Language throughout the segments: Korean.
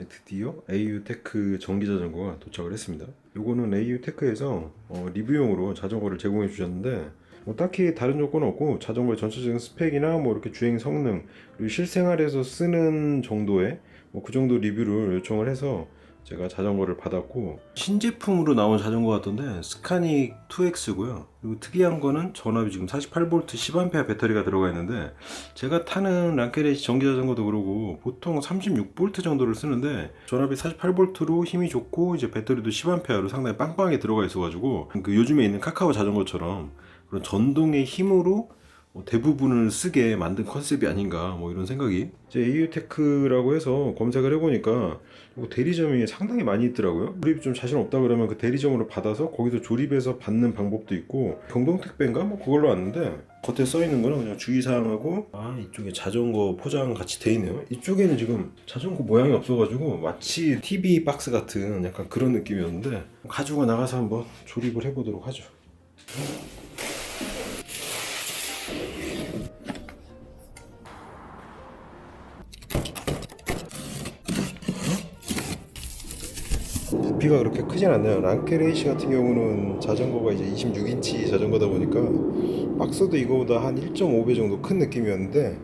드디어 AU테크 전기자전거가 도착을 했습니다. 요거는 AU테크에서 리뷰용으로 자전거를 제공해 주셨는데 딱히 다른 조건은 없고 자전거의 전체적인 스펙이나 이렇게 주행 성능 그리고 실생활에서 쓰는 정도의 그 정도 리뷰를 요청을 해서 제가 자전거를 받았고, 신제품으로 나온 자전거 같던데 스카닉 2X고요. 그리고 특이한 거는 전압이 지금 48V 10A 배터리가 들어가 있는데, 제가 타는 랑케레시 전기자전거도 그러고 보통 36V 정도를 쓰는데 전압이 48V로 힘이 좋고 이제 배터리도 10A로 상당히 빵빵하게 들어가 있어가지고 요즘에 있는 카카오 자전거처럼 그런 전동의 힘으로 대부분을 쓰게 만든 컨셉이 아닌가 이런 생각이. 이제 AU테크라고 해서 검색을 해보니까 대리점이 상당히 많이 있더라고요. 조립 좀 자신 없다 그러면 그 대리점으로 받아서 거기서 조립해서 받는 방법도 있고, 경동택배인가 그걸로 왔는데 겉에 써있는 거는 그냥 주의사항하고, 이쪽에 자전거 포장 같이 돼 있네요. 이쪽에는 지금 자전거 모양이 없어가지고 마치 TV 박스 같은 약간 그런 느낌이었는데 가지고 나가서 한번 조립을 해보도록 하죠. 부피가 그렇게 크진 않네요. 랑케레이시 같은 경우는 자전거가 이제 26인치 자전거다 보니까 박스도 이거보다 한 1.5배 정도 큰 느낌이었는데,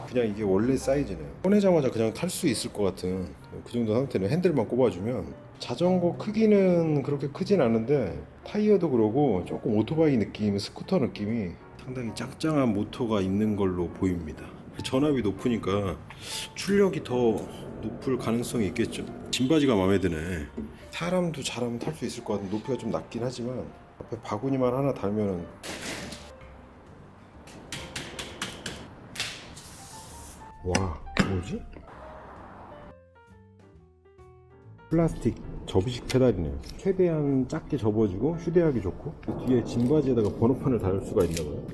그냥 이게 원래 사이즈네요. 꺼내자마자 그냥 탈 수 있을 것 같은 그 정도 상태는 핸들만 꼽아주면. 자전거 크기는 그렇게 크진 않은데 타이어도 그러고 조금 오토바이 느낌, 스쿠터 느낌이, 상당히 짱짱한 모터가 있는 걸로 보입니다. 전압이 높으니까 출력이 더 높을 가능성이 있겠죠. 짐바지가 마음에 드네. 사람도 잘하면 탈 수 있을 것 같은, 높이가 좀 낮긴 하지만 앞에 바구니만 하나 달면은. 와, 뭐지? 플라스틱 접이식 페달이네요. 최대한 작게 접어주고 휴대하기 좋고, 뒤에 짐바지에다가 번호판을 달을 수가 있나봐요.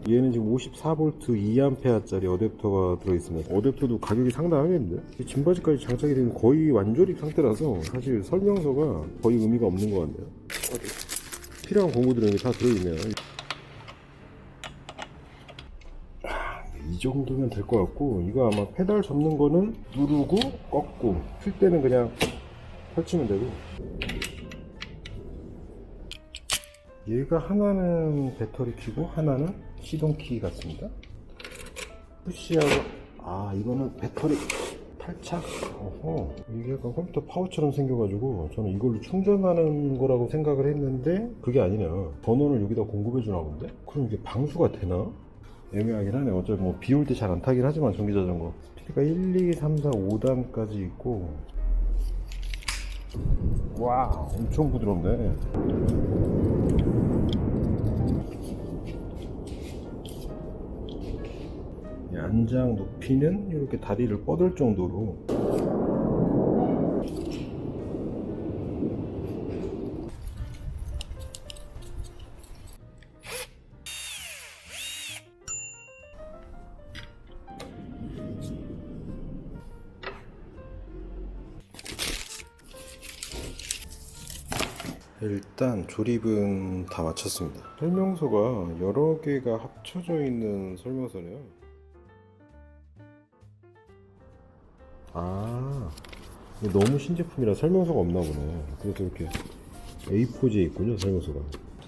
얘는 지금 54V 2A짜리 어댑터가 들어있습니다. 어댑터도 가격이 상당하겠는데? 짐바지까지 장착이 되는 거의 완조립 상태라서 사실 설명서가 거의 의미가 없는 것 같네요. 필요한 공구들은 여기 다 들어있네요. 이 정도면 될 것 같고, 이거 아마 페달 접는 거는 누르고 꺾고, 필 때는 그냥 펼치면 되고. 얘가 하나는 배터리 키고 하나는 시동키 같습니다. 푸시하고, 이거는 배터리 탈착. 이게 약간 컴퓨터 파워처럼 생겨가지고 저는 이걸로 충전하는 거라고 생각을 했는데 그게 아니네요. 전원을 여기다 공급해 주나 본데? 그럼 이게 방수가 되나? 애매하긴 하네. 어차피 비 올 때 잘 안 타긴 하지만 전기자전거. 스피드가 1, 2, 3, 4, 5단까지 있고, 와, 엄청 부드럽네. 안장 높이는 이렇게 다리를 뻗을 정도로. 일단 조립은 다 마쳤습니다. 설명서가 여러 개가 합쳐져 있는 설명서네요. 이게 너무 신제품이라 설명서가 없나 보네. 그래서 이렇게 A4지에 있군요, 설명서가.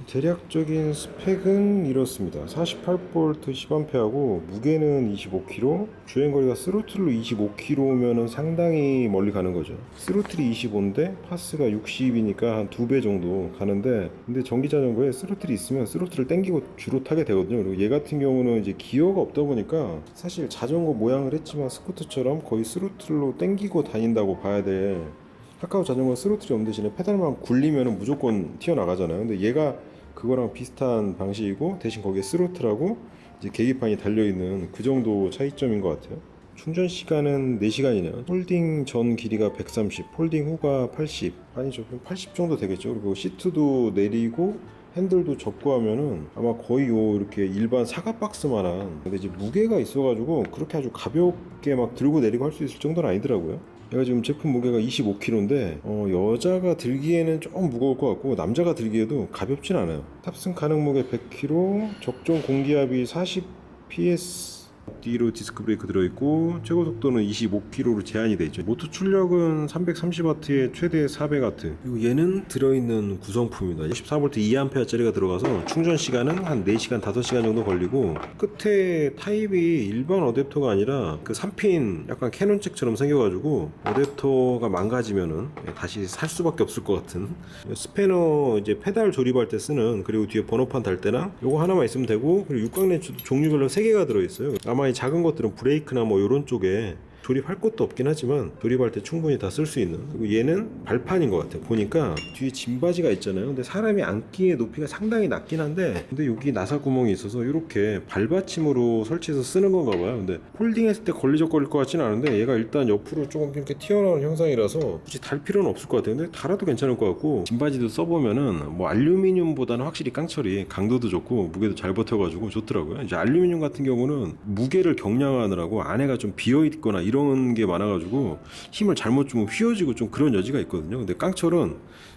대략적인 스펙은 이렇습니다. 48V 10A하고 무게는 25kg, 주행거리가 스로틀로 25km면 상당히 멀리 가는 거죠. 스로틀이 25인데 파스가 60이니까 한 2배 정도 가는데, 근데 전기자전거에 스로틀이 있으면 스로틀을 당기고 주로 타게 되거든요. 그리고 얘 같은 경우는 이제 기어가 없다 보니까 사실 자전거 모양을 했지만 스쿠터처럼 거의 스로틀로 당기고 다닌다고 봐야 돼. 카카오 자전거 스로틀이 없는 대신에 페달만 굴리면 무조건 튀어나가잖아요. 근데 얘가 그거랑 비슷한 방식이고, 대신 거기에 스로틀하고 이제 계기판이 달려있는 그 정도 차이점인 것 같아요. 충전 시간은 4시간이네요. 폴딩 전 길이가 130, 폴딩 후가 80, 아니죠, 80 정도 되겠죠. 그리고 시트도 내리고 핸들도 접고 하면은 아마 거의 요 이렇게 일반 사과 박스만한, 근데 이제 무게가 있어가지고 그렇게 아주 가볍게 막 들고 내리고 할 수 있을 정도는 아니더라고요. 얘가 지금 제품 무게가 25kg인데 여자가 들기에는 좀 무거울 것 같고 남자가 들기에도 가볍진 않아요. 탑승 가능 무게 100kg, 적정 공기압이 40 PS, 뒤로 디스크 브레이크 들어있고 최고 속도는 25km로 제한이 되어 있죠. 모터 출력은 330W에 최대 400W. 그리고 얘는 들어있는 구성품입니다. 14V 2A짜리가 들어가서 충전 시간은 한 4시간 5시간 정도 걸리고, 끝에 타입이 일반 어댑터가 아니라 그 3핀 약간 캐논잭처럼 생겨가지고 어댑터가 망가지면은 다시 살 수밖에 없을 것 같은 스패너, 이제 페달 조립할 때 쓰는, 그리고 뒤에 번호판 달 때랑 요거 하나만 있으면 되고, 그리고 육각 렌치도 종류별로 3개가 들어있어요. 아마 이 작은 것들은 브레이크나 뭐 이런 쪽에 조립할 것도 없긴 하지만 조립할 때 충분히 다 쓸 수 있는. 그리고 얘는 발판인 것 같아요. 보니까 뒤에 짐바지가 있잖아요. 근데 사람이 앉기에 높이가 상당히 낮긴 한데, 근데 여기 나사 구멍이 있어서 이렇게 발받침으로 설치해서 쓰는 건가 봐요. 근데 폴딩했을 때 걸리적거릴 것 같지는 않은데, 얘가 일단 옆으로 조금 이렇게 튀어나오는 형상이라서 굳이 달 필요는 없을 것 같아요. 근데 달아도 괜찮을 것 같고, 짐바지도 써보면은 뭐 알루미늄보다는 확실히 깡철이 강도도 좋고 무게도 잘 버텨가지고 좋더라고요. 이제 알루미늄 같은 경우는 무게를 경량화하느라고 안에가 좀 비어있거나 이런 게 많아가지고 힘을 잘못 주면 휘어지고 좀 그런 여지가 있거든요. 근데 깡철은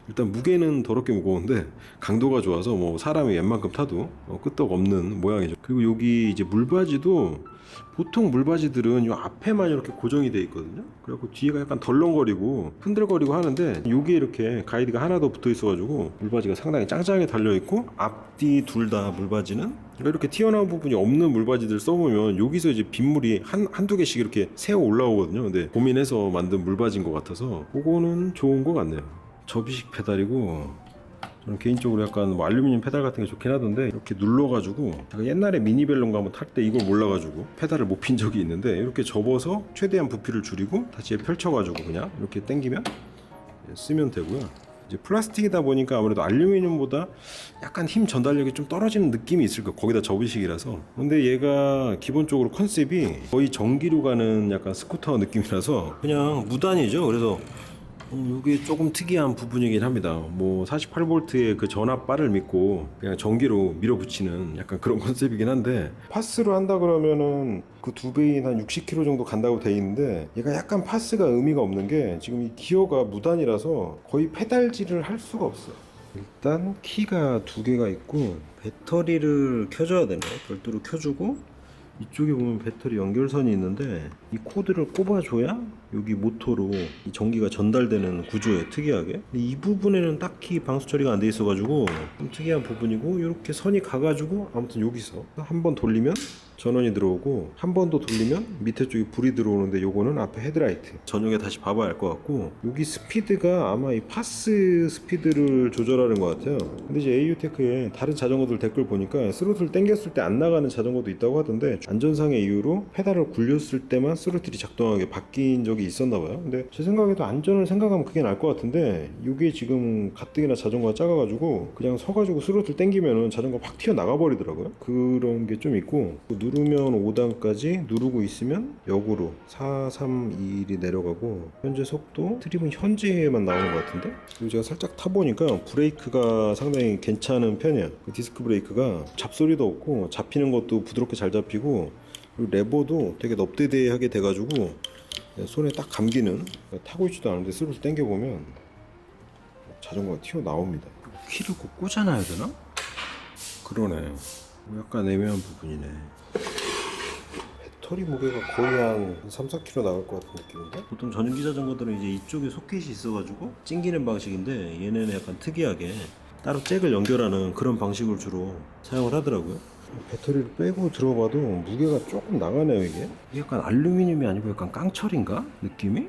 일단 무게는 더럽게 무거운데 강도가 좋아서 뭐 사람이 웬만큼 타도 끄떡 없는 모양이죠. 그리고 여기 이제 물바지도, 보통 물바지들은 이 앞에만 이렇게 고정이 돼 있거든요. 그래갖고 뒤가 약간 덜렁거리고 흔들거리고 하는데, 여기에 이렇게 가이드가 하나 더 붙어 있어가지고 물바지가 상당히 짱짱하게 달려 있고, 앞뒤 둘 다 물바지는 이렇게 튀어나온 부분이 없는 물바지들 써보면 여기서 이제 빗물이 한두 개씩 이렇게 새어 올라오거든요. 근데 고민해서 만든 물바지인 것 같아서 그거는 좋은 것 같네요. 접이식 페달이고, 저는 개인적으로 약간 뭐 알루미늄 페달 같은 게 좋긴 하던데, 이렇게 눌러가지고, 제가 옛날에 미니벨론가 한번 탈 때 이걸 몰라가지고 페달을 못 핀 적이 있는데, 이렇게 접어서 최대한 부피를 줄이고 다시 펼쳐가지고 그냥 이렇게 당기면 쓰면 되고요. 이제 플라스틱이다 보니까 아무래도 알루미늄보다 약간 힘 전달력이 좀 떨어지는 느낌이 있을 거예요. 거기다 접이식이라서. 근데 얘가 기본적으로 컨셉이 거의 전기로 가는 약간 스쿠터 느낌이라서 그냥 무단이죠. 그래서 이게 조금 특이한 부분이긴 합니다. 뭐 48V의 그 전압바를 믿고 그냥 전기로 밀어붙이는 약간 그런 컨셉이긴 한데, 파스로 한다 그러면은 그 2배인 한 60km 정도 간다고 돼 있는데, 얘가 약간 파스가 의미가 없는 게, 지금 이 기어가 무단이라서 거의 페달질을 할 수가 없어요. 일단 키가 2개가 있고, 배터리를 켜줘야 되네. 별도로 켜주고, 이쪽에 보면 배터리 연결선이 있는데, 이 코드를 꼽아줘야 여기 모터로 이 전기가 전달되는 구조에 특이하게. 이 부분에는 딱히 방수 처리가 안 돼 있어가지고 좀 특이한 부분이고, 이렇게 선이 가가지고 아무튼 여기서 한 번 돌리면 전원이 들어오고, 한 번 더 돌리면 밑에 쪽에 불이 들어오는데, 요거는 앞에 헤드라이트. 저녁에 다시 봐봐야 알 것 같고, 여기 스피드가 아마 이 파스 스피드를 조절하는 것 같아요. 근데 이제 AU테크에 다른 자전거들 댓글 보니까 스로틀 당겼을 때 안 나가는 자전거도 있다고 하던데, 안전상의 이유로 페달을 굴렸을 때만 스로틀이 작동하게 바뀐 적이 있었나 봐요. 근데 제 생각에도 안전을 생각하면 그게 나을 것 같은데, 이게 지금 가뜩이나 자전거가 작아가지고 그냥 서가지고 스로틀 당기면은 자전거 팍 튀어나가 버리더라고요. 그런 게 좀 있고, 누르면 5단까지, 누르고 있으면 역으로 4, 3, 2, 1이 내려가고, 현재 속도 트립은 현재에만 나오는 것 같은데, 그리고 제가 살짝 타보니까 브레이크가 상당히 괜찮은 편이에요. 그 디스크 브레이크가 잡소리도 없고 잡히는 것도 부드럽게 잘 잡히고, 그리고 레버도 되게 넙대대하게 돼가지고 손에 딱 감기는, 타고 있지도 않은데 스르르 당겨보면 자전거가 튀어나옵니다. 키를 꼭 꽂아놔야 되나? 그러네. 약간 애매한 부분이네. 배터리 무게가 거의 한 3, 4kg 나갈 것 같은 느낌인데? 보통 전기 자전거들은 이제 이쪽에 소켓이 있어가지고 찡기는 방식인데, 얘네는 약간 특이하게 따로 잭을 연결하는 그런 방식을 주로 사용을 하더라고요. 배터리를 빼고 들어봐도 무게가 조금 나가네요. 이게 약간 알루미늄이 아니고 약간 깡철인가? 느낌이?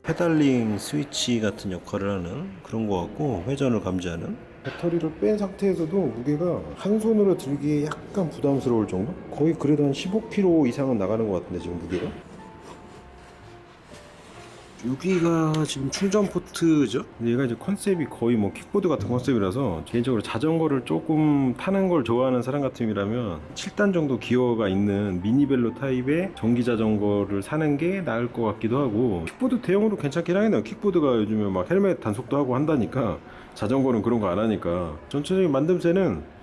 페달링 스위치 같은 역할을 하는 그런 거 같고, 회전을 감지하는. 배터리를 뺀 상태에서도 무게가 한 손으로 들기에 약간 부담스러울 정도? 거의 그래도 한 15kg 이상은 나가는 것 같은데, 지금 무게가 여기가 지금 충전 포트죠. 얘가 이제 컨셉이 거의 뭐 킥보드 같은 컨셉이라서 개인적으로 자전거를 조금 타는 걸 좋아하는 사람 같으면 7단 정도 기어가 있는 미니벨로 타입의 전기 자전거를 사는 게 나을 것 같기도 하고, 킥보드 대용으로 괜찮긴 하겠네요. 킥보드가 요즘에 막 헬멧 단속도 하고 한다니까 자전거는 그런 거 안 하니까. 전체적인 만듦새는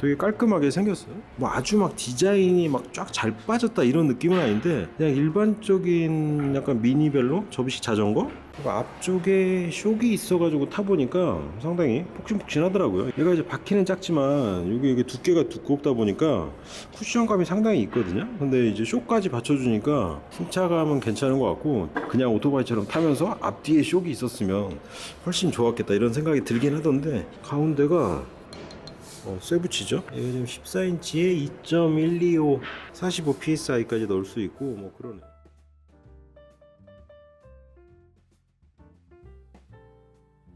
되게 깔끔하게 생겼어요. 뭐 아주 막 디자인이 막 쫙 잘 빠졌다 이런 느낌은 아닌데, 그냥 일반적인 약간 미니벨로 접이식 자전거. 앞쪽에 쇽이 있어가지고 타보니까 상당히 폭신폭신하더라고요. 얘가 이제 바퀴는 작지만 이게 두께가 두껍다 보니까 쿠션감이 상당히 있거든요. 근데 이제 쇽까지 받쳐주니까 승차감은 괜찮은 것 같고, 그냥 오토바이처럼 타면서 앞뒤에 쇽이 있었으면 훨씬 좋았겠다 이런 생각이 들긴 하던데, 가운데가 쇠 붙이죠. 이거 지금 14인치에 2.125 45 psi까지 넣을 수 있고 뭐 그러네.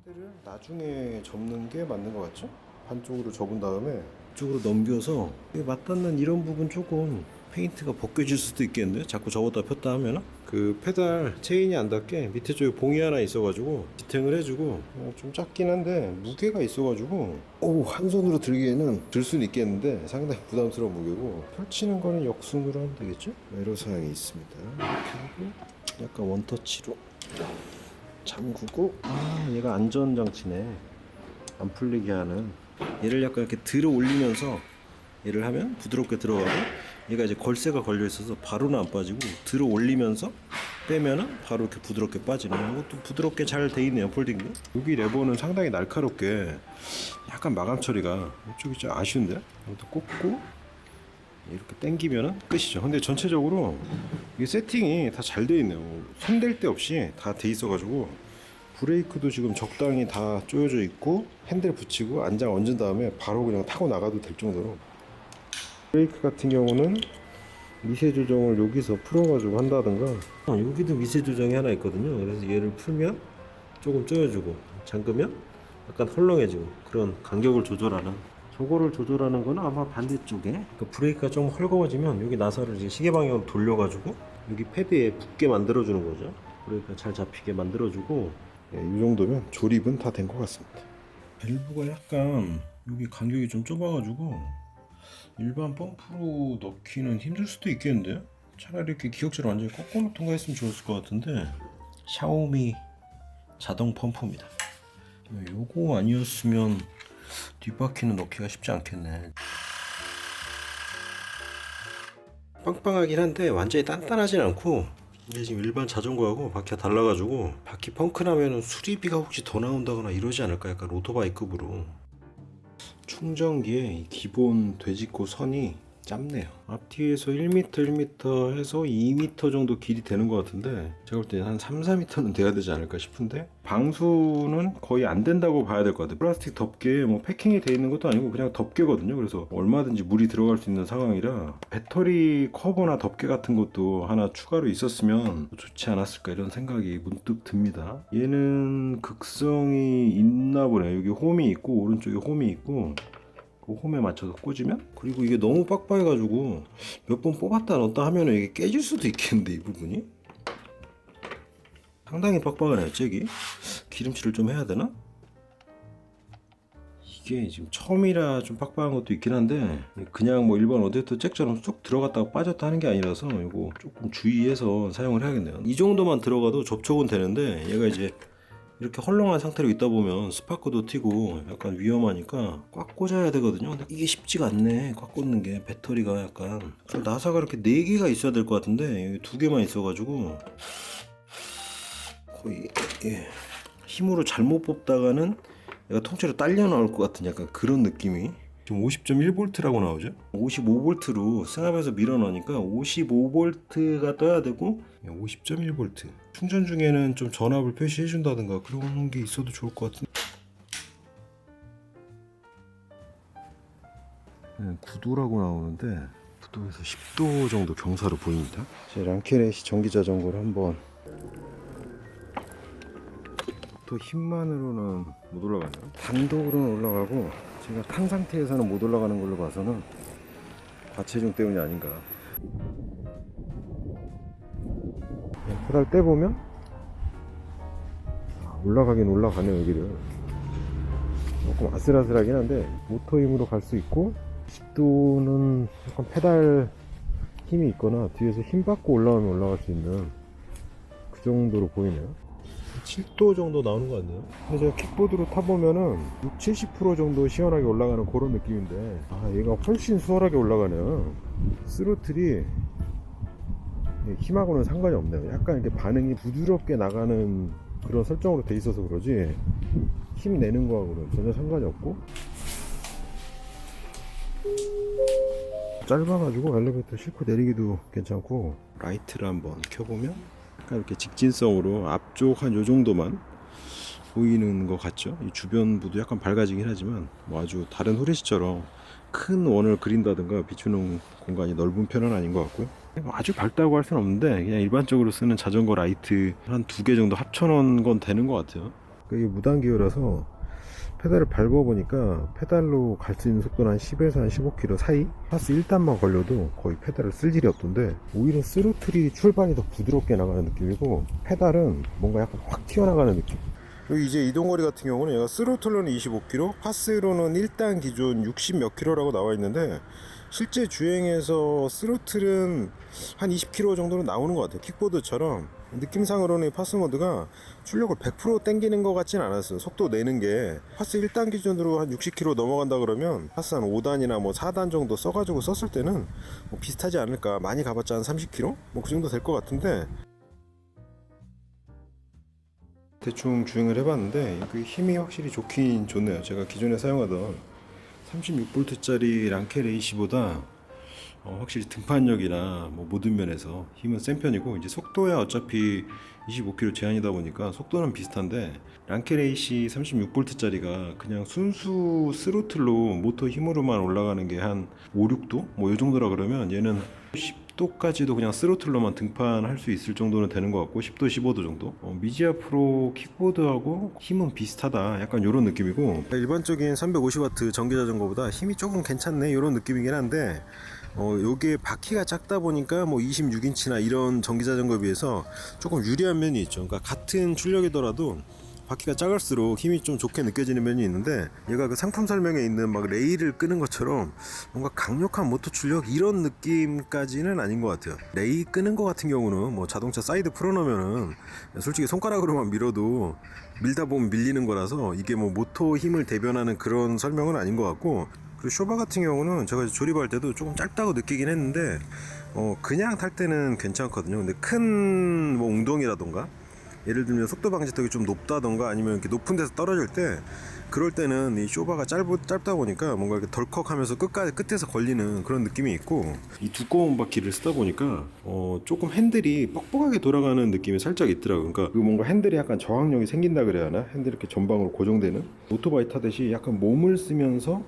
핸들을 나중에 접는 게 맞는 것 같죠? 반쪽으로 접은 다음에 이쪽으로 넘겨서 맞닿는 이런 부분 조금 페인트가 벗겨질 수도 있겠는데, 자꾸 접었다 폈다 하면 그 페달 체인이 안 닿게 밑에 쪽에 봉이 하나 있어가지고 지탱을 해주고, 좀 작긴 한데 무게가 있어가지고 한 손으로 들기에는 들 수는 있겠는데 상당히 부담스러운 무게고, 펼치는 거는 역순으로 하면 되겠죠? 에러사항이 있습니다. 이렇게 하고 약간 원터치로 잠그고, 얘가 안전장치네. 안 풀리게 하는. 얘를 약간 이렇게 들어 올리면서 얘를 하면 부드럽게 들어가고, 얘가 이제 걸쇠가 걸려 있어서 바로는 안 빠지고 들어 올리면서 빼면은 바로 이렇게 부드럽게 빠지는, 이것도 부드럽게 잘 돼 있네요. 폴딩도. 여기 레버는 상당히 날카롭게 약간 마감 처리가 이쪽이 좀 아쉬운데, 이것도 꽂고 이렇게 당기면은 끝이죠. 근데 전체적으로 이게 세팅이 다 잘 돼 있네요. 손댈 데 없이 다 돼 있어가지고, 브레이크도 지금 적당히 다 조여져 있고, 핸들 붙이고 안장 얹은 다음에 바로 그냥 타고 나가도 될 정도로. 브레이크 같은 경우는 미세 조정을 여기서 풀어가지고 한다든가, 여기도 미세 조정이 하나 있거든요. 그래서 얘를 풀면 조금 조여주고, 잠그면 약간 헐렁해지고, 그런 간격을 조절하는. 저거를 조절하는 거는 아마 반대쪽에, 그러니까 브레이크가 좀 헐거워지면 여기 나사를 이제 시계 방향으로 돌려가지고 여기 패드에 붙게 만들어주는 거죠. 브레이크가 잘 잡히게 만들어주고, 이 정도면 조립은 다 된 것 같습니다. 밸브가 약간 여기 간격이 좀 좁아가지고 일반 펌프로 넣기는 힘들 수도 있겠는데요? 차라리 이렇게 기역자를 완전히 꺾어놓 통과했으면 좋았을 것 같은데, 샤오미 자동 펌프입니다. 요거 아니었으면 뒷바퀴는 넣기가 쉽지 않겠네. 빵빵하긴 한데 완전히 단단하진 않고, 이게 지금 일반 자전거하고 바퀴가 달라가지고 바퀴 펑크 나면은 수리비가 혹시 더 나온다거나 이러지 않을까, 약간 오토바이급으로. 충전기에 기본 돼지코 선이 짧네요. 앞뒤에서 1m 1m 해서 2m 정도 길이 되는 것 같은데, 제가 볼 때 한 3, 4m는 돼야 되지 않을까 싶은데, 방수는 거의 안 된다고 봐야 될 것 같아요. 플라스틱 덮개 뭐 패킹이 되어 있는 것도 아니고 그냥 덮개거든요. 그래서 얼마든지 물이 들어갈 수 있는 상황이라, 배터리 커버나 덮개 같은 것도 하나 추가로 있었으면 좋지 않았을까 이런 생각이 문득 듭니다. 얘는 극성이 있나 보네요. 여기 홈이 있고 오른쪽에 홈이 있고, 그 홈에 맞춰서 꽂으면, 그리고 이게 너무 빡빡해가지고 몇 번 뽑았다 넣었다 하면 이게 깨질 수도 있겠는데, 이 부분이 상당히 빡빡하네요. 잭이 기름칠을 좀 해야 되나? 이게 지금 처음이라 좀 빡빡한 것도 있긴 한데, 그냥 뭐 일반 어댑터 잭처럼 쏙 들어갔다가 빠졌다 하는 게 아니라서 이거 조금 주의해서 사용을 해야겠네요. 이 정도만 들어가도 접촉은 되는데, 얘가 이제 이렇게 헐렁한 상태로 있다 보면 스파크도 튀고 약간 위험하니까 꽉 꽂아야 되거든요. 근데 이게 쉽지가 않네, 꽉 꽂는 게. 배터리가 약간 나사가 이렇게 4개가 있어야 될 것 같은데 여기 2개만 있어가지고 거의 힘으로 잘못 뽑다가는 얘가 통째로 딸려 나올 것 같은 약간 그런 느낌이. 지금 50.1V라고 나오죠. 55V로 승합에서 밀어 넣으니까 55V가 떠야 되고 50.1V. 충전 중에는 좀 전압을 표시해 준다든가 그런 게 있어도 좋을 것 같은데. 9도라고 나오는데 9도에서 10도 정도 경사로 보입니다. 제 랑케레시 전기 자전거를 한번, 또 힘만으로는 못 올라가네요. 단독으로는 올라가고, 제가 탄 상태에서는 못 올라가는 걸로 봐서는 과체중 때문이 아닌가. 페달 떼보면 올라가긴 올라가네. 여기를 조금 아슬아슬하긴 한데 모터 힘으로 갈 수 있고, 10도는 약간 페달 힘이 있거나 뒤에서 힘 받고 올라오면 올라갈 수 있는 그 정도로 보이네요. 7도 정도 나오는 것 같네요. 근데 제가 킥보드로 타보면은 60-70% 정도 시원하게 올라가는 그런 느낌인데, 아, 얘가 훨씬 수월하게 올라가네요. 스로틀이 힘하고는 상관이 없네요. 약간 이렇게 반응이 부드럽게 나가는 그런 설정으로 돼 있어서 그러지, 힘 내는 거하고는 전혀 상관이 없고, 짧아가지고 엘리베이터 싣고 내리기도 괜찮고. 라이트를 한번 켜보면 약간 이렇게 직진성으로 앞쪽 한 요 정도만 보이는 것 같죠. 이 주변부도 약간 밝아지긴 하지만 뭐 아주 다른 후레쉬처럼 큰 원을 그린다든가 비추는 공간이 넓은 편은 아닌 것 같고요. 뭐 아주 밝다고 할 수는 없는데 그냥 일반적으로 쓰는 자전거 라이트 한 2개 정도 합쳐놓은 건 되는 것 같아요. 이게 무단기어라서 페달을 밟아보니까 페달로 갈 수 있는 속도는 한 10에서 한 15km 사이? 파스 1단만 걸려도 거의 페달을 쓸 일이 없던데, 오히려 스로틀이 출발이 더 부드럽게 나가는 느낌이고 페달은 뭔가 약간 확 튀어나가는 느낌. 그리고 이제 이동거리 같은 경우는 얘가 스로틀로는 25km, 파스로는 1단 기준 60 몇 킬로라고 나와 있는데, 실제 주행에서 스로틀은 한 20km 정도는 나오는 것 같아요. 킥보드처럼 느낌상으로는 파스 모드가 출력을 100% 땡기는 것 같진 않았어요. 속도 내는 게 파스 1단 기준으로 한 60km 넘어간다 그러면 파스 한 5단이나 뭐 4단 정도 써가지고 썼을 때는 뭐 비슷하지 않을까. 많이 가봤자 한 30km? 뭐 그 정도 될 것 같은데, 대충 주행을 해봤는데 그 힘이 확실히 좋긴 좋네요. 제가 기존에 사용하던 36V짜리 랑켈 AC보다 확실히 등판력이나 뭐 모든 면에서 힘은 센 편이고, 이제 속도야 어차피 25km 제한이다 보니까 속도는 비슷한데, 랑켈 AC 36V짜리가 그냥 순수 스로틀로 모터 힘으로만 올라가는 게 한 5, 6도? 뭐 이 정도라 그러면 얘는 10도까지도 그냥 스로틀로만 등판할 수 있을 정도는 되는 것 같고, 10도, 15도 정도? 미지아 프로 킥보드하고 힘은 비슷하다, 약간 이런 느낌이고, 일반적인 350W 전기자전거보다 힘이 조금 괜찮네 이런 느낌이긴 한데, 요게 바퀴가 작다 보니까 뭐 26인치나 이런 전기자전거에 비해서 조금 유리한 면이 있죠. 그러니까 같은 출력이더라도 바퀴가 작을수록 힘이 좀 좋게 느껴지는 면이 있는데, 얘가 그 상품 설명에 있는 막 레일을 끄는 것처럼 뭔가 강력한 모터 출력 이런 느낌까지는 아닌 것 같아요. 레일 끄는 것 같은 경우는 뭐 자동차 사이드 풀어놓으면은 솔직히 손가락으로만 밀어도 밀다 보면 밀리는 거라서 이게 뭐 모터 힘을 대변하는 그런 설명은 아닌 것 같고, 그리고 쇼바 같은 경우는 제가 조립할 때도 조금 짧다고 느끼긴 했는데 그냥 탈 때는 괜찮거든요. 근데 큰 뭐 웅덩이라던가, 예를 들면 속도 방지턱이 좀 높다던가 아니면 이렇게 높은 데서 떨어질 때, 그럴 때는 이 쇼바가 짧다 보니까 뭔가 이렇게 덜컥하면서 끝에서 걸리는 그런 느낌이 있고, 이 두꺼운 바퀴를 쓰다 보니까 조금 핸들이 뻑뻑하게 돌아가는 느낌이 살짝 있더라고요. 그러니까 그 뭔가 핸들이 약간 저항력이 생긴다 그래야 하나? 핸들이 이렇게 전방으로 고정되는, 오토바이 타듯이 약간 몸을 쓰면서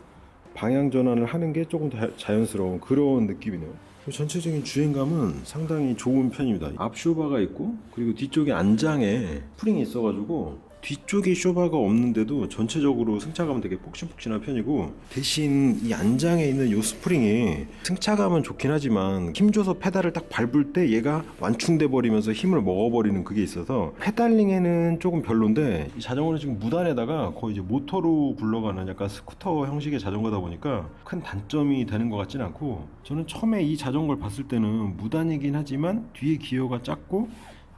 방향 전환을 하는 게 조금 더 자연스러운 그런 느낌이네요. 전체적인 주행감은 상당히 좋은 편입니다. 앞 쇼바가 있고, 그리고 뒤쪽에 안장에 스프링이 있어가지고 뒤쪽에 쇼바가 없는데도 전체적으로 승차감은 되게 폭신폭신한 편이고, 대신 이 안장에 있는 이 스프링이 승차감은 좋긴 하지만 힘줘서 페달을 딱 밟을 때 얘가 완충돼 버리면서 힘을 먹어버리는 그게 있어서 페달링에는 조금 별론데, 이 자전거는 지금 무단에다가 거의 이제 모터로 굴러가는 약간 스쿠터 형식의 자전거다 보니까 큰 단점이 되는 것 같진 않고, 저는 처음에 이 자전거를 봤을 때는 무단이긴 하지만 뒤에 기어가 작고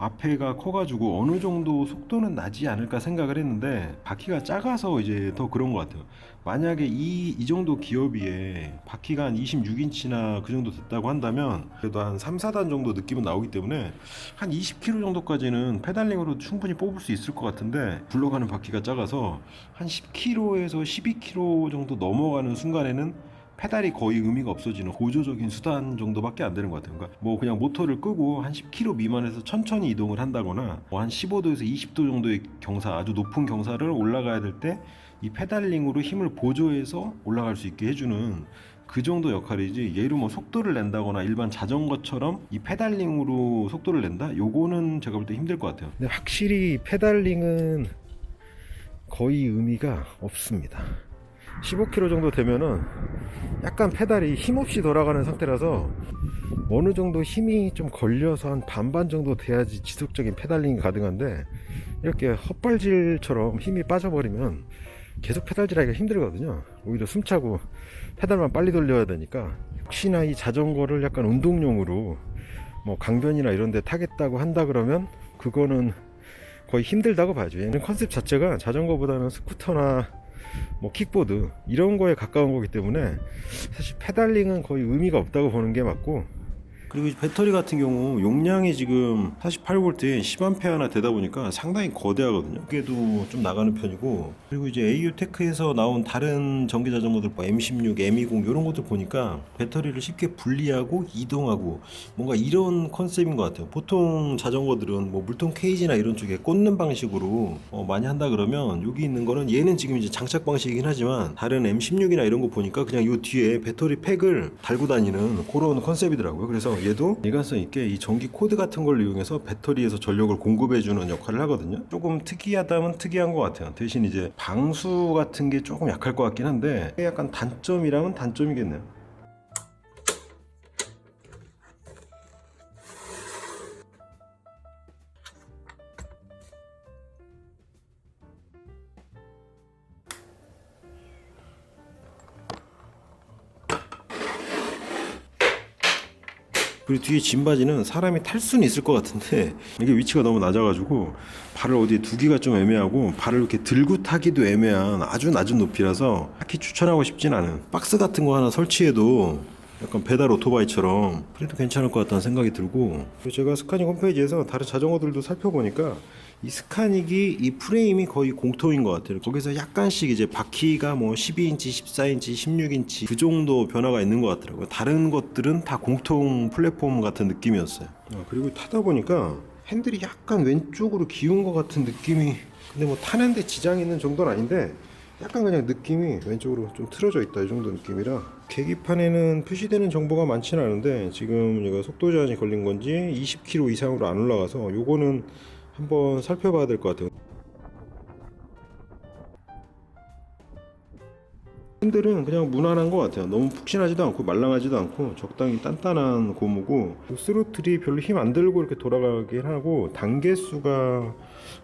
앞에가 커가지고 어느 정도 속도는 나지 않을까 생각을 했는데, 바퀴가 작아서 이제 더 그런 것 같아요. 만약에 이 정도 기어비에 바퀴가 한 26인치나 그 정도 됐다고 한다면 그래도 한 3, 4단 정도 느낌은 나오기 때문에 한 20km 정도까지는 페달링으로 충분히 뽑을 수 있을 것 같은데, 굴러가는 바퀴가 작아서 한 10km에서 12km 정도 넘어가는 순간에는 페달이 거의 의미가 없어지는 보조적인 수단 정도밖에 안 되는 것 같아요. 그러니까 뭐 그냥 모터를 끄고 한 10km 미만에서 천천히 이동을 한다거나, 뭐 한 15도에서 20도 정도의 경사, 아주 높은 경사를 올라가야 될 때 이 페달링으로 힘을 보조해서 올라갈 수 있게 해주는 그 정도 역할이지, 얘로 뭐 속도를 낸다거나 일반 자전거처럼 이 페달링으로 속도를 낸다? 요거는 제가 볼 때 힘들 것 같아요. 근데 확실히 페달링은 거의 의미가 없습니다. 15km 정도 되면은 약간 페달이 힘없이 돌아가는 상태라서 어느 정도 힘이 좀 걸려서 한 반반 정도 돼야지 지속적인 페달링이 가능한데, 이렇게 헛발질처럼 힘이 빠져버리면 계속 페달질하기가 힘들거든요. 오히려 숨차고 페달만 빨리 돌려야 되니까, 혹시나 이 자전거를 약간 운동용으로 뭐 강변이나 이런 데 타겠다고 한다 그러면 그거는 거의 힘들다고 봐야죠. 얘는 컨셉 자체가 자전거보다는 스쿠터나 뭐 킥보드 이런 거에 가까운 거기 때문에 사실 페달링은 거의 의미가 없다고 보는 게 맞고, 그리고 배터리 같은 경우 용량이 지금 48V에 10A나 되다 보니까 상당히 거대하거든요. 무게도 좀 나가는 편이고, 그리고 이제 AU테크에서 나온 다른 전기 자전거들 뭐 M16, M20 이런 것들 보니까 배터리를 쉽게 분리하고 이동하고 뭔가 이런 컨셉인 것 같아요. 보통 자전거들은 뭐 물통 케이지나 이런 쪽에 꽂는 방식으로 많이 한다 그러면, 여기 있는 거는 얘는 지금 이제 장착 방식이긴 하지만 다른 M16이나 이런 거 보니까 그냥 요 뒤에 배터리 팩을 달고 다니는 그런 컨셉이더라고요. 그래서 얘도 일관성 있게 이 전기 코드 같은 걸 이용해서 배터리에서 전력을 공급해주는 역할을 하거든요. 조금 특이하다면 특이한 것 같아요. 대신 이제 방수 같은 게 조금 약할 것 같긴 한데, 약간 단점이라면 단점이겠네요. 그리고 뒤에 짐바지는 사람이 탈 수는 있을 것 같은데, 이게 위치가 너무 낮아가지고 발을 어디에 두기가 좀 애매하고 발을 이렇게 들고 타기도 애매한 아주 낮은 높이라서 딱히 추천하고 싶진 않은, 박스 같은 거 하나 설치해도 약간 배달 오토바이처럼 그래도 괜찮을 것 같다는 생각이 들고, 제가 스카닉 홈페이지에서 다른 자전거들도 살펴보니까 이 스카닉이 이 프레임이 거의 공통인 것 같아요. 거기서 약간씩 이제 바퀴가 뭐 12인치, 14인치, 16인치 그 정도 변화가 있는 것 같더라고요. 다른 것들은 다 공통 플랫폼 같은 느낌이었어요. 그리고 타다 보니까 핸들이 약간 왼쪽으로 기운 것 같은 느낌이, 근데 뭐 타는데 지장이 있는 정도는 아닌데 약간 그냥 느낌이 왼쪽으로 좀 틀어져 있다 이 정도 느낌이라. 계기판에는 표시되는 정보가 많지는 않은데 지금 얘가 속도 제한이 걸린 건지 20km 이상으로 안 올라가서 요거는 한번 살펴봐야 될 것 같아요. 핸들은 그냥 무난한 것 같아요. 너무 푹신하지도 않고 말랑하지도 않고 적당히 단단한 고무고, 스로틀이 별로 힘 안 들고 이렇게 돌아가긴 하고, 단계 수가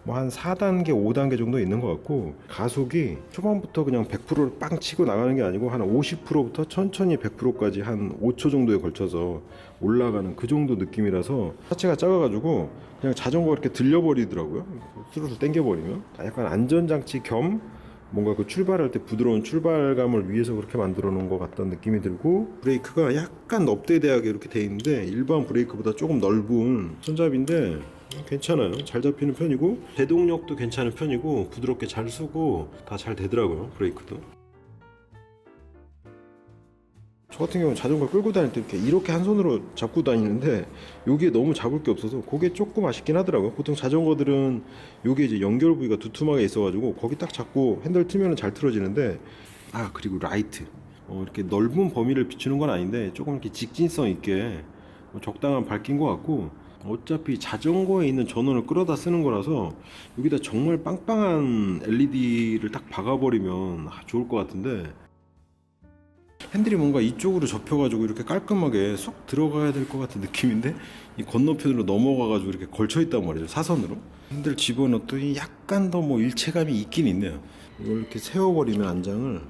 뭐 한 4단계, 5단계 정도 있는 것 같고, 가속이 초반부터 그냥 100%를 빵 치고 나가는 게 아니고 한 50%부터 천천히 100%까지 한 5초 정도에 걸쳐서 올라가는 그 정도 느낌이라서, 하체가 작아가지고 그냥 자전거 이렇게 들려버리더라고요. 스로틀 당겨버리면. 약간 안전장치 겸 뭔가 그 출발할 때 부드러운 출발감을 위해서 그렇게 만들어 놓은 것 같다는 느낌이 들고, 브레이크가 약간 업데이트하게 이렇게 돼 있는데 일반 브레이크보다 조금 넓은 손잡이인데 괜찮아요. 잘 잡히는 편이고 제동력도 괜찮은 편이고 부드럽게 잘 쓰고 다 잘 되더라고요. 브레이크도. 저 같은 경우는 자전거 끌고 다닐 때 이렇게 한 손으로 잡고 다니는데 여기에 너무 잡을 게 없어서 그게 조금 아쉽긴 하더라고요. 보통 자전거들은 요게 이제 연결 부위가 두툼하게 있어가지고 거기 딱 잡고 핸들 틀면 잘 틀어지는데, 그리고 라이트 이렇게 넓은 범위를 비추는 건 아닌데 조금 이렇게 직진성 있게 적당한 밝긴 것 같고, 어차피 자전거에 있는 전원을 끌어다 쓰는 거라서 여기다 정말 빵빵한 LED를 딱 박아버리면 좋을 것 같은데, 핸들이 뭔가 이쪽으로 접혀가지고 이렇게 깔끔하게 쏙 들어가야 될 것 같은 느낌인데 이 건너편으로 넘어가가지고 이렇게 걸쳐있단 말이죠. 사선으로 핸들 집어넣더니 약간 더 뭐 일체감이 있긴 있네요. 이걸 이렇게 세워버리면 안장을,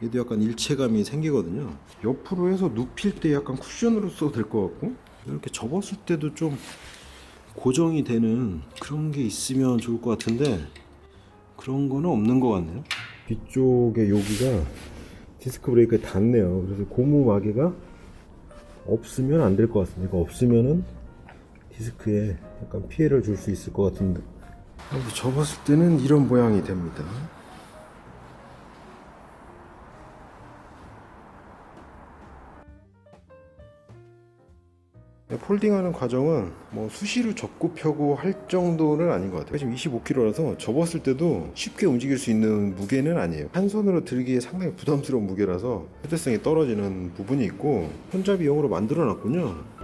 얘도 약간 일체감이 생기거든요. 옆으로 해서 눕힐 때 약간 쿠션으로 써도 될 것 같고, 이렇게 접었을 때도 좀 고정이 되는 그런 게 있으면 좋을 것 같은데 그런 거는 없는 것 같네요. 뒤쪽에 여기가 디스크 브레이크에 닿네요. 그래서 고무 마개가 없으면 안 될 것 같습니다. 이거 없으면은 디스크에 약간 피해를 줄 수 있을 것 같은데, 접었을 때는 이런 모양이 됩니다. 폴딩하는 과정은 뭐 수시로 접고 펴고 할 정도는 아닌 것 같아요. 지금 25kg라서 접었을 때도 쉽게 움직일 수 있는 무게는 아니에요. 한 손으로 들기에 상당히 부담스러운 무게라서 휴대성이 떨어지는 부분이 있고, 손잡이용으로 만들어 놨군요.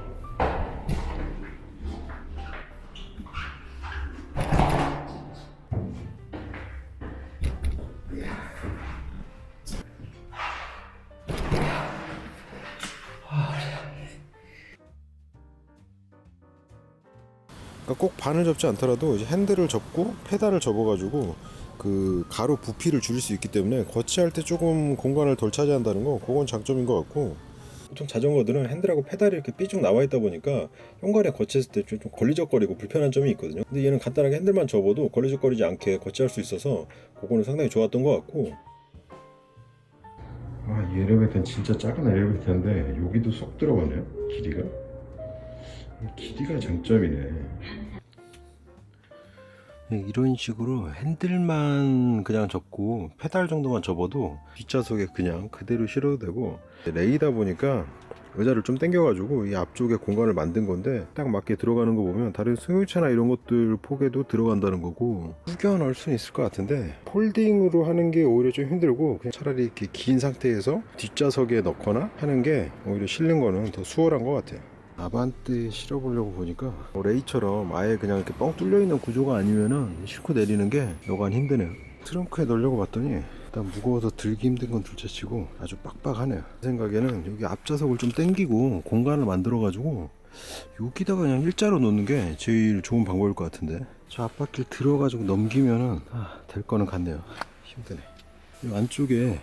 그러니까 꼭 반을 접지 않더라도 이제 핸들을 접고 페달을 접어가지고 그 가로 부피를 줄일 수 있기 때문에 거치할 때 조금 공간을 덜 차지한다는 거, 그건 장점인 것 같고. 보통 자전거들은 핸들하고 페달이 이렇게 삐쭉 나와 있다 보니까 현관에 거치했을 때 좀 걸리적거리고 불편한 점이 있거든요. 근데 얘는 간단하게 핸들만 접어도 걸리적거리지 않게 거치할 수 있어서 그거는 상당히 좋았던 것 같고. 이 엘리베이터는 진짜 작은 엘리베이터인데 여기도 쏙 들어가네요. 길이가 장점이네. 이런 식으로 핸들만 그냥 접고 페달 정도만 접어도 뒷좌석에 그냥 그대로 실어도 되고, 레이다 보니까 의자를 좀 당겨가지고 이 앞쪽에 공간을 만든 건데 딱 맞게 들어가는 거 보면 다른 승용차나 이런 것들 폭에도 들어간다는 거고, 숙여 넣을 수는 있을 것 같은데 폴딩으로 하는 게 오히려 좀 힘들고, 그냥 차라리 이렇게 긴 상태에서 뒷좌석에 넣거나 하는 게 오히려 실는 거는 더 수월한 것 같아요. 아반떼 실어보려고 보니까 레이처럼 아예 그냥 이렇게 뻥 뚫려있는 구조가 아니면은 싣고 내리는 게 여간 힘드네요. 트렁크에 넣으려고 봤더니 일단 무거워서 들기 힘든 건 둘째치고 아주 빡빡하네요. 제 생각에는 여기 앞좌석을 좀 당기고 공간을 만들어 가지고 여기다가 그냥 일자로 놓는 게 제일 좋은 방법일 것 같은데, 저 앞바퀴를 들어가지고 넘기면은 될 거는 같네요. 힘드네. 이 안쪽에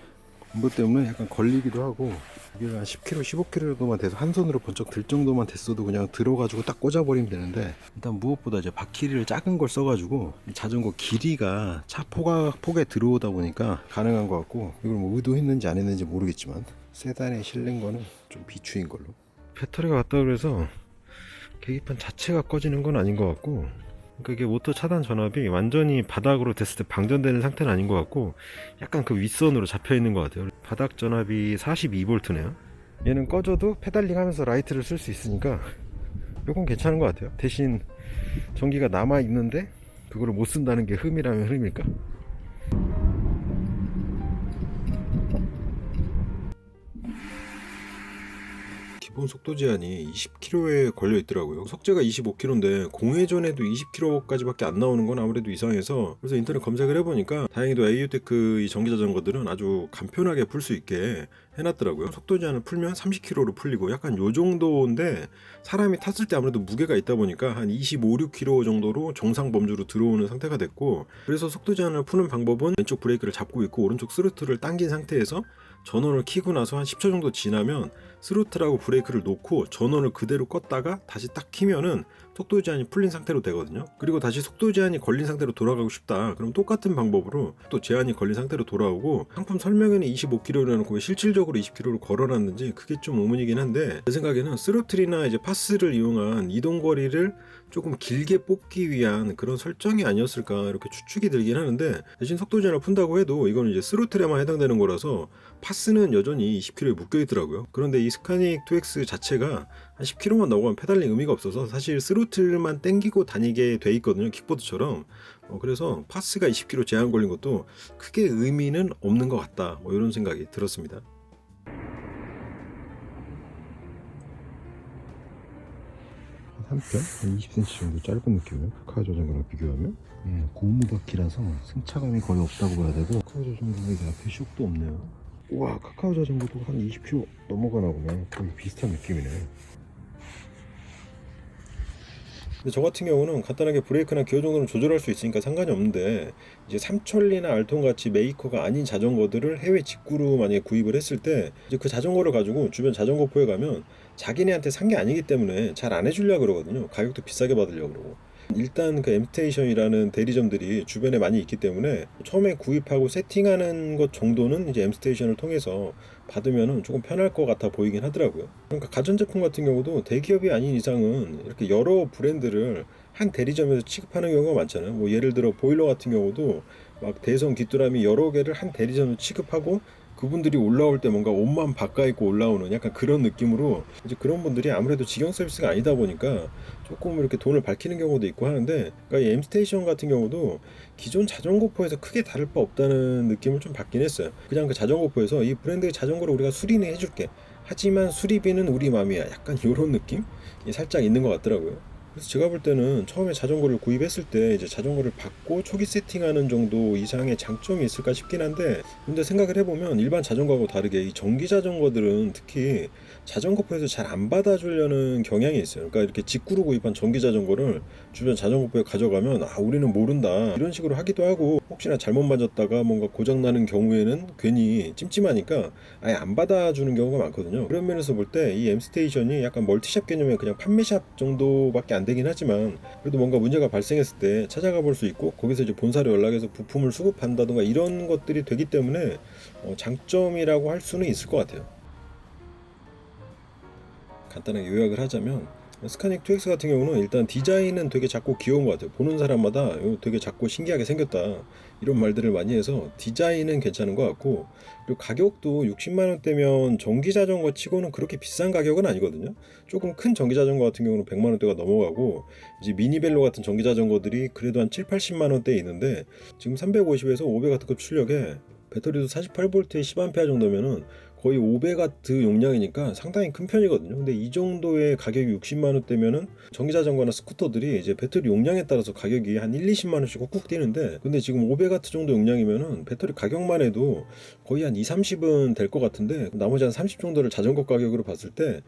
이것 때문에 약간 걸리기도 하고, 이게 한 10kg, 15kg 정도만 돼서 한 손으로 번쩍 들 정도만 됐어도 그냥 들어가지고 딱 꽂아버리면 되는데, 일단 무엇보다 이제 바퀴를 작은 걸 써가지고 자전거 길이가 차 폭에 들어오다 보니까 가능한 것 같고, 이걸 뭐 의도했는지 안 했는지 모르겠지만 세단에 실린 거는 좀 비추인 걸로. 배터리가 왔다 그래서 계기판 자체가 꺼지는 건 아닌 것 같고, 그러니까 이게 모터 차단 전압이 완전히 바닥으로 됐을 때 방전되는 상태는 아닌 것 같고, 약간 그 윗선으로 잡혀 있는 것 같아요. 바닥 전압이 42V네요. 얘는 꺼져도 페달링 하면서 라이트를 쓸 수 있으니까 요건 괜찮은 것 같아요. 대신 전기가 남아 있는데 그거를 못 쓴다는 게 흠이라면 흠일까? 기본 속도 제한이 20km에 걸려 있더라고요. 속재가 25km인데 공회전에도 20km까지밖에 안 나오는 건 아무래도 이상해서, 그래서 인터넷 검색을 해보니까 다행히도 AU테크 이 전기 자전거들은 아주 간편하게 풀 수 있게 해놨더라고요. 속도 제한을 풀면 30km로 풀리고, 약간 요 정도인데 사람이 탔을 때 아무래도 무게가 있다 보니까 한 25, 6km 정도로 정상 범주로 들어오는 상태가 됐고, 그래서 속도 제한을 푸는 방법은 왼쪽 브레이크를 잡고 있고 오른쪽 스로틀을 당긴 상태에서 전원을 켜고 나서 한 10초 정도 지나면 스로틀하고 브레이크를 놓고 전원을 그대로 껐다가 다시 딱 키면은 속도 제한이 풀린 상태로 되거든요. 그리고 다시 속도 제한이 걸린 상태로 돌아가고 싶다, 그럼 똑같은 방법으로 또 제한이 걸린 상태로 돌아오고, 상품 설명에는 25km를 해놓고 왜 실질적으로 20km를 걸어놨는지 그게 좀 의문이긴 한데, 제 생각에는 스로틀이나 이제 파스를 이용한 이동 거리를 조금 길게 뽑기 위한 그런 설정이 아니었을까 이렇게 추측이 들긴 하는데, 대신 속도 제한을 푼다고 해도 이건 이제 스로틀에만 해당되는 거라서 파스는 여전히 20km에 묶여 있더라고요. 그런데 이 스카닉 2X 자체가 한 10km만 나오면 페달링 의미가 없어서 사실 스로틀만 땡기고 다니게 돼 있거든요, 킥보드처럼. 그래서 파스가 20km 제한 걸린 것도 크게 의미는 없는 것 같다, 뭐 이런 생각이 들었습니다. 한 편? 20cm 정도 짧은 느낌이에요. 카카오 자전거랑 비교하면. 고무 바퀴라서 승차감이 거의 없다고 봐야 되고, 카카오 자전거가 이게 앞에 쇽도 없네요. 우와, 카카오 자전거도 한 20km 넘어가나 보네. 거의 비슷한 느낌이네. 근데 저 같은 경우는 간단하게 브레이크나 기어 정도는 조절할 수 있으니까 상관이 없는데, 이제 삼천리나 알통 같이 메이커가 아닌 자전거들을 해외 직구로 만약에 구입을 했을 때 이제 그 자전거를 가지고 주변 자전거포에 가면 자기네한테 산 게 아니기 때문에 잘 안 해주려고 그러거든요. 가격도 비싸게 받으려고 그러고. 일단 그 M스테이션이라는 대리점들이 주변에 많이 있기 때문에 처음에 구입하고 세팅하는 것 정도는 이제 M스테이션을 통해서 받으면은 조금 편할 것 같아 보이긴 하더라고요. 그러니까 가전제품 같은 경우도 대기업이 아닌 이상은 이렇게 여러 브랜드를 한 대리점에서 취급하는 경우가 많잖아요. 뭐 예를 들어 보일러 같은 경우도 막 대성 귀뚜라미 여러 개를 한 대리점에서 취급하고, 그분들이 올라올 때 뭔가 옷만 바꿔 입고 올라오는 약간 그런 느낌으로, 이제 그런 분들이 아무래도 직영 서비스가 아니다 보니까 조금 이렇게 돈을 밝히는 경우도 있고 하는데, 그러니까 이 M스테이션 같은 경우도 기존 자전거포에서 크게 다를 바 없다는 느낌을 좀 받긴 했어요. 그냥 그 자전거포에서 이 브랜드의 자전거를 우리가 수리는 해줄게, 하지만 수리비는 우리 맘이야, 약간 이런 느낌이 살짝 있는 것 같더라고요. 그래서 제가 볼 때는 처음에 자전거를 구입했을 때 이제 자전거를 받고 초기 세팅하는 정도 이상의 장점이 있을까 싶긴 한데, 근데 생각을 해보면 일반 자전거하고 다르게 이 전기 자전거들은 특히 자전거포에서 잘 안 받아주려는 경향이 있어요. 그러니까 이렇게 직구로 구입한 전기 자전거를 주변 자전거포에 가져가면 아 우리는 모른다 이런 식으로 하기도 하고, 혹시나 잘못 맞았다가 뭔가 고장 나는 경우에는 괜히 찜찜하니까 아예 안 받아주는 경우가 많거든요. 그런 면에서 볼 때 이 M스테이션이 약간 멀티샵 개념의 그냥 판매샵 정도밖에 안 되긴 하지만, 그래도 뭔가 문제가 발생했을 때 찾아가 볼 수 있고 거기서 이제 본사로 연락해서 부품을 수급한다던가 이런 것들이 되기 때문에 장점이라고 할 수는 있을 것 같아요. 간단하게 요약을 하자면, 스카닉 2X 같은 경우는 일단 디자인은 되게 작고 귀여운 것 같아요. 보는 사람마다 이거 되게 작고 신기하게 생겼다 이런 말들을 많이 해서 디자인은 괜찮은 것 같고, 그리고 가격도 60만 원대면 전기 자전거 치고는 그렇게 비싼 가격은 아니거든요. 조금 큰 전기 자전거 같은 경우는 100만 원대가 넘어가고, 이제 미니벨로 같은 전기 자전거들이 그래도 한 7, 80만 원대에 있는데, 지금 350에서 500W급 출력에 배터리도 48V에 10A 정도면은 거의 500W 용량이니까 상당히 큰 편이거든요. 근데 이 정도의 가격이 60만 원대면은 전기 자전거나 스쿠터들이 이제 배터리 용량에 따라서 가격이 한 1, 20만 원씩 훅훅 뛰는데, 근데 지금 500W 정도 용량이면은 배터리 가격만 해도 거의 한 2, 30은 될 것 같은데, 나머지 한 30 정도를 자전거 가격으로 봤을 때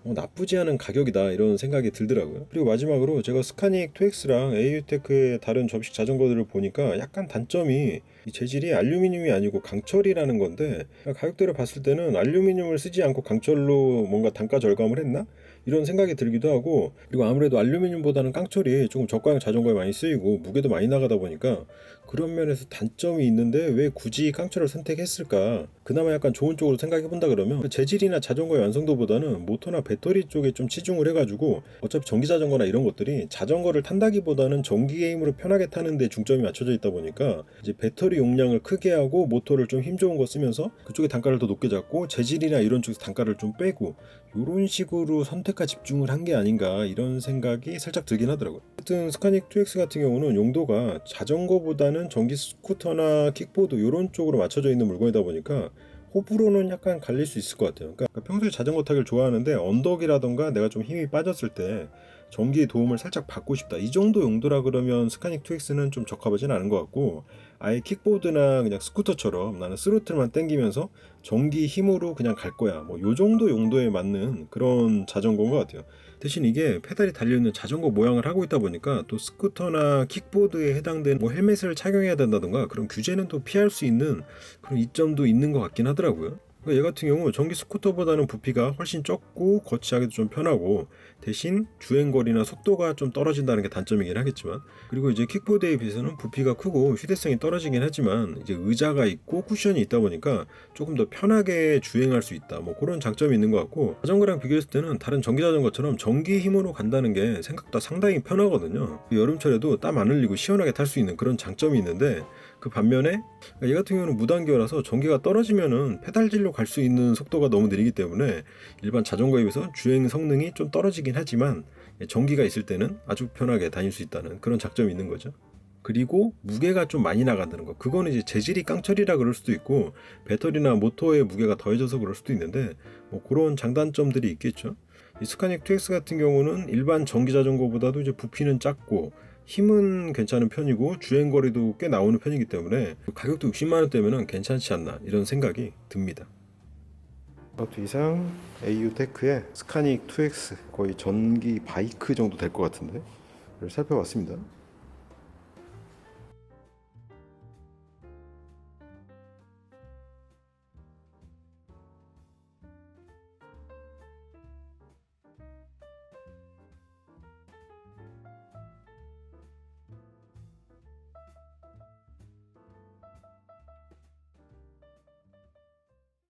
나쁘지 않은 가격이다 이런 생각이 들더라고요. 그리고 마지막으로 제가 스카닉 2X랑 AU테크의 다른 접식 자전거들을 보니까 약간 단점이 이 재질이 알루미늄이 아니고 강철이라는 건데, 가격대를 봤을 때는 알루미늄을 쓰지 않고 강철로 뭔가 단가 절감을 했나? 이런 생각이 들기도 하고, 그리고 아무래도 알루미늄보다는 깡철이 조금 저가형 자전거에 많이 쓰이고 무게도 많이 나가다 보니까 그런 면에서 단점이 있는데 왜 굳이 깡철을 선택했을까? 그나마 약간 좋은 쪽으로 생각해 본다 그러면 그 재질이나 자전거의 완성도보다는 모터나 배터리 쪽에 좀 치중을 해가지고, 어차피 전기 자전거나 이런 것들이 자전거를 탄다기보다는 전기 게임으로 편하게 타는 데 중점이 맞춰져 있다 보니까 이제 배터리 용량을 크게 하고 모터를 좀 힘 좋은 거 쓰면서 그쪽에 단가를 더 높게 잡고 재질이나 이런 쪽에서 단가를 좀 빼고, 이런 식으로 선택과 집중을 한 게 아닌가 이런 생각이 살짝 들긴 하더라고요. 하여튼 스카닉 2X 같은 경우는 용도가 자전거보다는 전기 스쿠터나 킥보드 이런 쪽으로 맞춰져 있는 물건이다 보니까 호불호는 약간 갈릴 수 있을 것 같아요. 그러니까 평소에 자전거 타기를 좋아하는데 언덕이라던가 내가 좀 힘이 빠졌을 때 전기의 도움을 살짝 받고 싶다 이 정도 용도라 그러면 스카닉 2X는 좀 적합하진 않은 것 같고, 아예 킥보드나 그냥 스쿠터처럼 나는 스로틀만 당기면서 전기 힘으로 그냥 갈 거야 뭐 요 정도 용도에 맞는 그런 자전거인 것 같아요. 대신 이게 페달이 달려있는 자전거 모양을 하고 있다 보니까 또 스쿠터나 킥보드에 해당되는 뭐 헬멧을 착용해야 된다던가 그런 규제는 또 피할 수 있는 그런 이점도 있는 것 같긴 하더라고요. 그러니까 얘 같은 경우 전기 스쿠터보다는 부피가 훨씬 적고 거치하기도 좀 편하고, 대신 주행거리나 속도가 좀 떨어진다는 게 단점이긴 하겠지만, 그리고 이제 킥보드에 비해서는 부피가 크고 휴대성이 떨어지긴 하지만 이제 의자가 있고 쿠션이 있다 보니까 조금 더 편하게 주행할 수 있다 뭐 그런 장점이 있는 것 같고, 자전거랑 비교했을 때는 다른 전기 자전거처럼 전기 힘으로 간다는 게 생각보다 상당히 편하거든요. 여름철에도 땀 안 흘리고 시원하게 탈 수 있는 그런 장점이 있는데, 그 반면에 얘 같은 경우는 무단기어라서 전기가 떨어지면은 페달질로 갈 수 있는 속도가 너무 느리기 때문에 일반 자전거에 비해서 주행 성능이 좀 떨어지긴 하지만 전기가 있을 때는 아주 편하게 다닐 수 있다는 그런 장점이 있는 거죠. 그리고 무게가 좀 많이 나간다는 거, 그거는 이제 재질이 깡철이라 그럴 수도 있고 배터리나 모터의 무게가 더해져서 그럴 수도 있는데, 뭐 그런 장단점들이 있겠죠. 이 스카닉 2X 같은 경우는 일반 전기 자전거보다도 이제 부피는 작고 힘은 괜찮은 편이고 주행거리도 꽤 나오는 편이기 때문에 가격도 60만 원대면 괜찮지 않나 이런 생각이 듭니다. 이상 AU테크의 스카닉 2X 거의 전기 바이크 정도 될 것 같은데 를 살펴봤습니다.